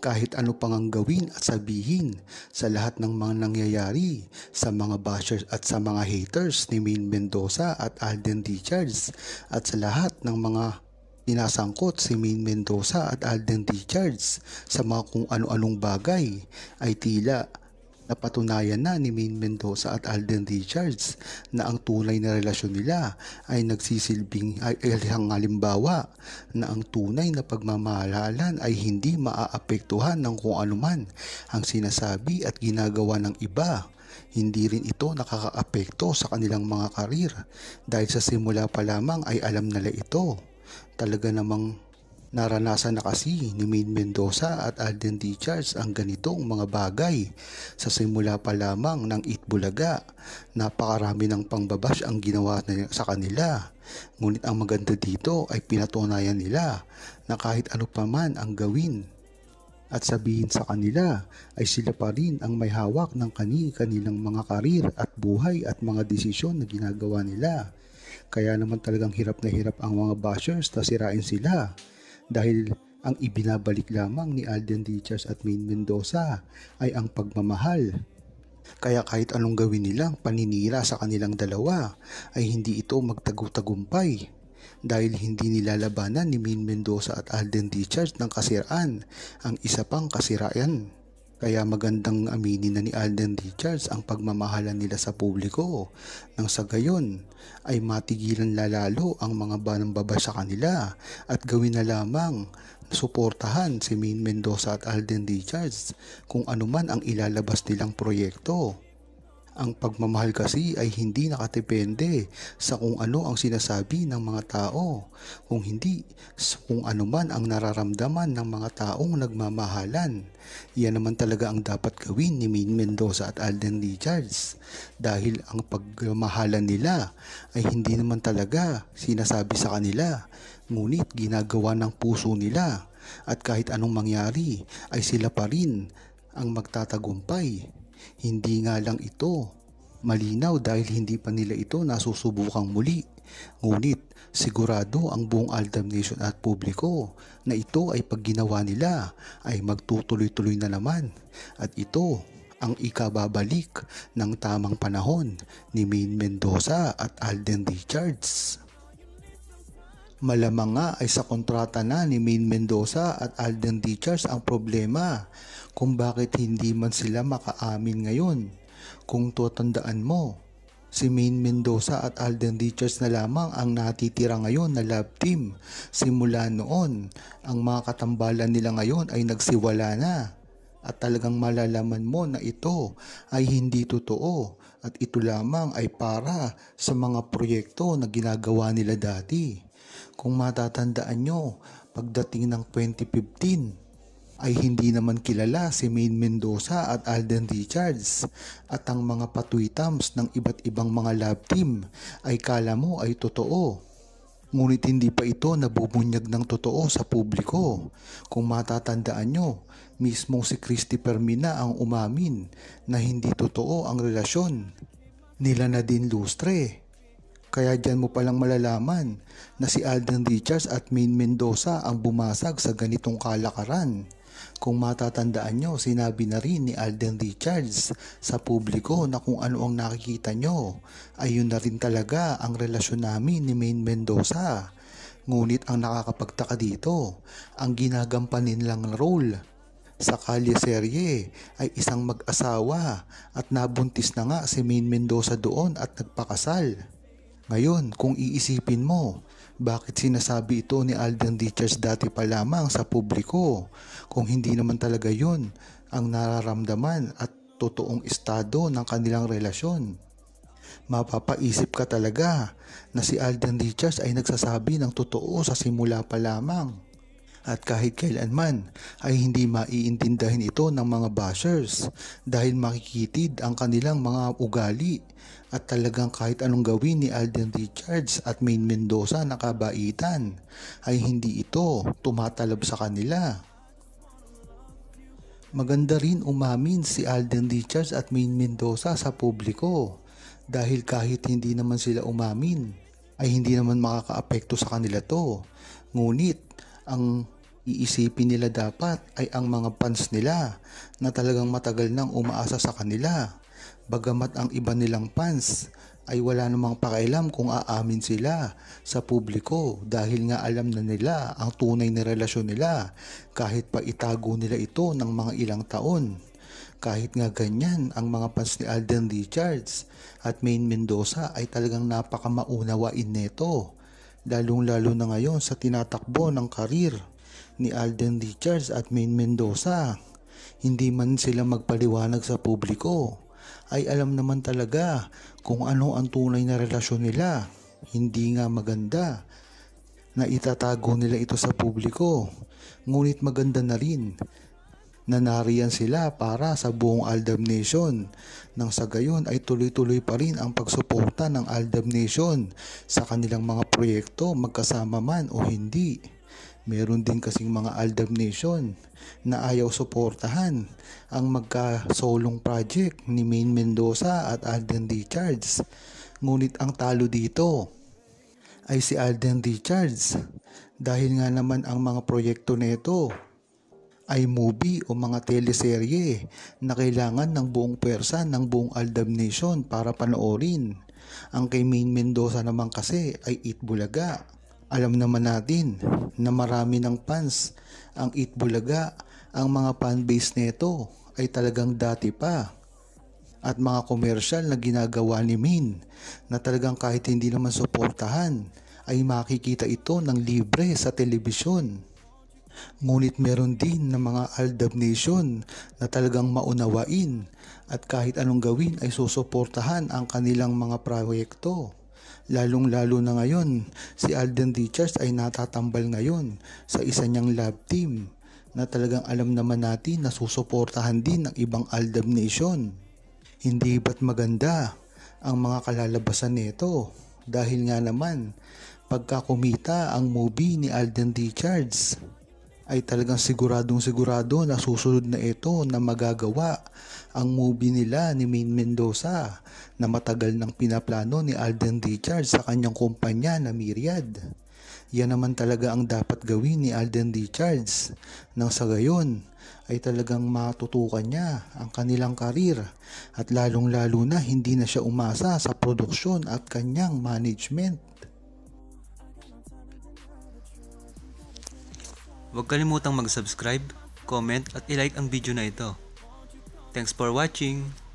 kahit ano pang ang gawin at sabihin sa lahat ng mga nangyayari sa mga bashers at sa mga haters ni Maine Mendoza at Alden Richards at sa lahat ng mga sinasangkot si Maine Mendoza at Alden Richards sa mga kung ano-anong bagay ay tila napatunayan na ni Maine Mendoza at Alden Richards na ang tunay na relasyon nila ay nagsisilbing ay isang halimbawa na ang tunay na pagmamahalan ay hindi maaapektuhan ng kung anuman ang sinasabi at ginagawa ng iba. Hindi rin ito nakakaapekto sa kanilang mga karir dahil sa simula pa lamang ay alam nila ito. Talaga namang naranasan na kasi ni Maine Mendoza at Alden Richards ang ganitong mga bagay sa simula pa lamang ng Itbulaga. Napakarami ng pangbabash ang ginawa sa kanila. Ngunit ang maganda dito ay pinatunayan nila na kahit ano pa man ang gawin at sabihin sa kanila ay sila pa rin ang may hawak ng kanilang mga karir at buhay at mga desisyon na ginagawa nila. Kaya naman talagang hirap na hirap ang mga bashers na sirain sila. Dahil ang ibinabalik lamang ni Alden Richards at Maine Mendoza ay ang pagmamahal. Kaya kahit anong gawin nilang paninira sa kanilang dalawa ay hindi ito magtagumpaay dahil hindi nilalabanan ni Maine Mendoza at Alden Richards ng kasiraan ang isa pang kasiraan. Kaya magandang aminin na ni Alden Richards ang pagmamahalan nila sa publiko nang sa gayon ay matigilan lalalo ang mga banambaba sa kanila at gawin na lamang suportahan si Maine Mendoza at Alden Richards kung anuman ang ilalabas nilang proyekto. Ang pagmamahal kasi ay hindi nakadepende sa kung ano ang sinasabi ng mga tao, kung hindi sa kung ano man ang nararamdaman ng mga taong nagmamahalan. Iyan naman talaga ang dapat gawin ni Maine Mendoza at Alden Richards dahil ang pagmamahalan nila ay hindi naman talaga sinasabi sa kanila, ngunit ginagawa ng puso nila at kahit anong mangyari ay sila pa rin ang magtatagumpay. Hindi nga lang ito malinaw dahil hindi pa nila ito nasusubukang muli. Ngunit sigurado ang buong Aldab Nation at publiko na ito ay pag ginawa nila ay magtutuloy-tuloy na naman. At ito ang ikababalik ng tamang panahon ni Maine Mendoza at Alden Richards. Malamang nga ay sa kontrata na ni Maine Mendoza at Alden Richards ang problema kung bakit hindi man sila makaamin ngayon. Kung tutandaan mo, si Maine Mendoza at Alden Richards na lamang ang natitira ngayon na love team. Simula noon, ang mga katambalan nila ngayon ay nagsiwala na. At talagang malalaman mo na ito ay hindi totoo at ito lamang ay para sa mga proyekto na ginagawa nila dati. Kung matatandaan nyo, pagdating ng 2015 ay hindi naman kilala si Maine Mendoza at Alden Richards at ang mga patwitams ng iba't ibang mga love team ay kala mo ay totoo. Ngunit hindi pa ito nabubunyag ng totoo sa publiko. Kung matatandaan nyo, mismo si Christy Permina ang umamin na hindi totoo ang relasyon nila Nadine Lustre. Kaya dyan mo palang malalaman na si Alden Richards at Maine Mendoza ang bumasag sa ganitong kalakaran. Kung matatandaan nyo, sinabi na rin ni Alden Richards sa publiko na kung ano ang nakikita nyo, ay yun na rin talaga ang relasyon namin ni Maine Mendoza. Ngunit ang nakakapagtaka dito, ang ginagampanin lang role sa kalye serye ay isang mag-asawa at nabuntis na nga si Maine Mendoza doon at nagpakasal. Ngayon, kung iisipin mo, bakit sinasabi ito ni Alden Richards dati pa lamang sa publiko kung hindi naman talaga yun ang nararamdaman at totoong estado ng kanilang relasyon? Mapapaisip ka talaga na si Alden Richards ay nagsasabi ng totoo sa simula pa lamang. At kahit kailanman ay hindi maiintindihan ito ng mga bashers dahil makikitid ang kanilang mga ugali at talagang kahit anong gawin ni Alden Richards at Maine Mendoza na kabaitan ay hindi ito tumatalab sa kanila. Maganda rin umamin si Alden Richards at Maine Mendoza sa publiko dahil kahit hindi naman sila umamin ay hindi naman makakaapekto sa kanila to. Ngunit ang iisipin nila dapat ay ang mga fans nila na talagang matagal nang umaasa sa kanila. Bagamat ang iba nilang fans ay wala namang pakialam kung aamin sila sa publiko dahil nga alam na nila ang tunay na relasyon nila kahit pa itago nila ito ng mga ilang taon. Kahit nga ganyan, ang mga fans ni Alden Richards at Maine Mendoza ay talagang napakamaunawain nito. Lalong-lalo na ngayon sa tinatakbo ng karir ni Alden Richards at Maine Mendoza. Hindi man sila magpaliwanag sa publiko, ay alam naman talaga kung ano ang tunay na relasyon nila. Hindi nga maganda na itatago nila ito sa publiko. Ngunit maganda na rin na nariyan sila para sa buong Aldab Nation. Nang sa gayon ay tuloy-tuloy pa rin ang pagsuporta ng Aldab Nation sa kanilang mga proyekto magkasama man o hindi. Meron din kasing mga Aldab Nation na ayaw suportahan ang magkasolong project ni Maine Mendoza at Alden Richards. Ngunit ang talo dito ay si Alden Richards dahil nga naman ang mga proyekto nito ay movie o mga teleserye na kailangan ng buong pwersa ng buong Aldab Nation para panoorin. Ang kay Maine Mendoza naman kasi ay Itbulaga. Alam naman natin na marami ng fans ang Itbulaga. Ang mga fanbase nito ay talagang dati pa. At mga komersyal na ginagawa ni Maine na talagang kahit hindi naman suportahan ay makikita ito ng libre sa telebisyon. Ngunit meron din na mga Aldab Nation na talagang maunawain at kahit anong gawin ay susuportahan ang kanilang mga proyekto. Lalong-lalo na ngayon, si Alden Richards ay natatambal ngayon sa isa niyang love team na talagang alam naman natin na susuportahan din ng ibang Aldab Nation. Hindi ba't maganda ang mga kalalabasan nito? Dahil nga naman, pagka kumita ang movie ni Alden Richards, ay talagang siguradong-sigurado na susunod na ito na magagawa ang movie nila ni Maine Mendoza na matagal nang pinaplano ni Alden Richards sa kanyang kumpanya na Myriad. Yan naman talaga ang dapat gawin ni Alden Richards nang sa gayon ay talagang matutukan niya ang kanilang karir at lalong-lalo na hindi na siya umasa sa produksyon at kanyang management. Huwag kalimutang mag-subscribe, comment at i-like ang video na ito. Thanks for watching!